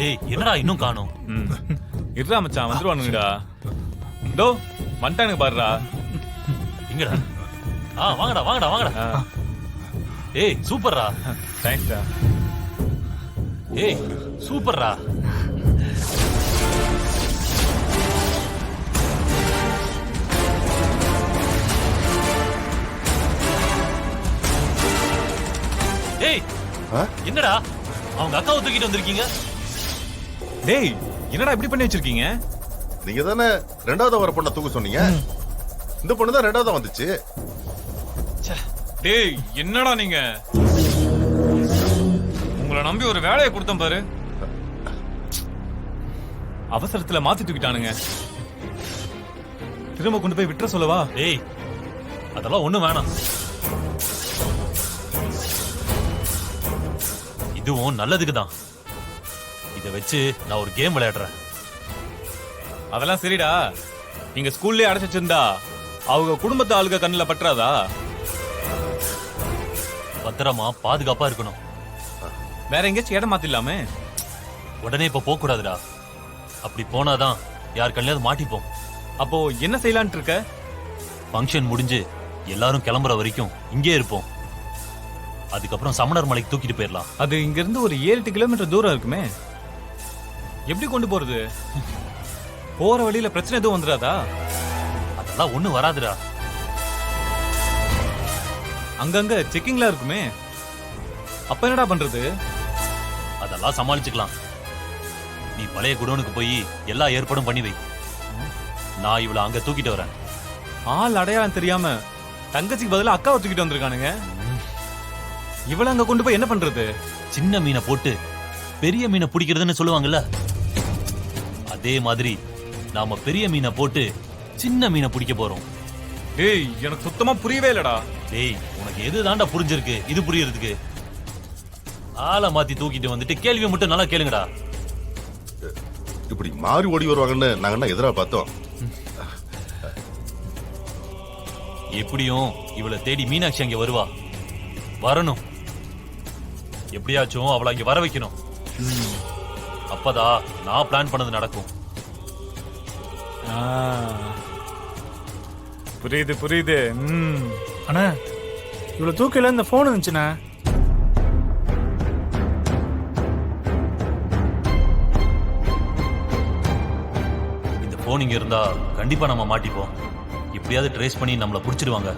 டேய் என்னடா இன்னும் காணோம்? இருடா மச்சான், வந்துருவானுங்கடா. டோ வந்துட்டானுங்க பாருடா. எங்கடா? வாங்கடா வாங்கடா வாங்கடா. ஏய் சூப்பர்ரா. தேங்க்ஸ்டா. ஏய் சூப்பர்ரா. ஏய் என்னடா அவங்க அக்காவை தூக்கிட்டு வந்திருக்கீங்க? டேய் என்னடா இப்படி பண்ணி வச்சிருக்கீங்க? நீங்க தானே ரெண்டாவது வர பொண்ணை தூக்க சொன்னீங்க. இந்த பொண்ணு தான் ரெண்டாவது வந்துச்சு. டேய் என்னடா நீங்க, உங்களை நம்பி ஒரு வேலையை கொடுத்தேன் பாரு, அவசரத்துல மாத்தி தூக்கிட்டானுங்க. திரும்ப கொண்டு போய் விட்டுற சொல்லவா? ஏய் அதெல்லாம் ஒண்ணும் வேணாம். இதுவும் நல்லதுக்கு தான். இத வச்சு நான் ஒரு கேம் விளையாடுறேன். அதெல்லாம் சரிடா. நீங்க ஸ்கூல்லே அடைச்சு வச்சிருந்தா அவங்க குடும்பத்து ஆளுக கண்ணுல பற்றாதா? பத்திரமா பாதுகாப்பா இருக்கணும். வேற எங்கேயாச்சும் இடம் மாத்திடலாமே. உடனே இப்ப போக கூடாதுடா. அப்படி போனாதான் யார் கண்ணியாவது மாட்டிப்போம். அப்போ என்ன செய்யலான்ட்டு இருக்க? ஃபங்க்ஷன் முடிஞ்சு எல்லாரும் கிளம்புற வரைக்கும் இங்கே இருப்போம். அதுக்கப்புறம் சமணர் மலைக்கு தூக்கிட்டு போயிடலாம். அது இங்க இருந்து ஒரு 7-8 கிலோமீட்டர் தூரம் இருக்குமே. எப்படி கொண்டு போறது? போற வழியில பிரச்சனை எதுவும் வந்துடாதா? அதெல்லாம் ஒண்ணு வராதுடா. அங்கங்க செக்கிங்ல இருக்குமே. அப்ப என்னடா பண்றது? அதெல்லாம் சமாளிச்சுக்கலாம். நீ பழைய குடோனுக்கு போய் எல்லா ஏற்பாடும் பண்ணி வை. நான் இவளை அங்க தூக்கிட்டு வரேன். ஆள் அடையாளம் தெரியாம தங்கச்சிக்கு பதிலா அக்காவை தூக்கிட்டு வந்திருக்கானுங்க. இவளை அங்க கொண்டு போய் என்ன பண்றது? சின்ன மீனை போட்டு பெரிய மீனை பிடிக்கிறதுன்னு சொல்லுவாங்கல்ல, அதே மாதிரி நாம பெரிய மீனை போட்டு சின்ன மீனை பிடிக்க போறோம். டேய் எனக்கு சுத்தமா புரியவே இல்லடா. டேய் உனக்கு எது தாண்டா புரிஞ்சிருக்கு இது புரியறதுக்கு? ஆளை மாத்தி தூக்கிட்டு வந்துட்டு கேள்வி மட்டும் நல்லா கேளுங்கடா. இப்படி மாறி ஓடி வருவாங்கன்னு நாங்க என்ன எதிரா பார்த்தோம். எப்படியும் இவளை தேடி மீனாட்சி அங்க வருவா. வரணும். எப்படியாச்சும் அவளை அங்க வர வைக்கணும். அப்பதான் நான் பிளான் பண்ணது நடக்கும். புரியுது புரியுது. அண்ணா இவ்வளவு தூக்கில இந்த போன் இருந்துச்சுண்ணா. இந்த போன் இங்க இருந்தா கண்டிப்பா நம்ம மாட்டிப்போம். எப்படியாவது ட்ரேஸ் பண்ணி நம்மள புடிச்சிடுவாங்க.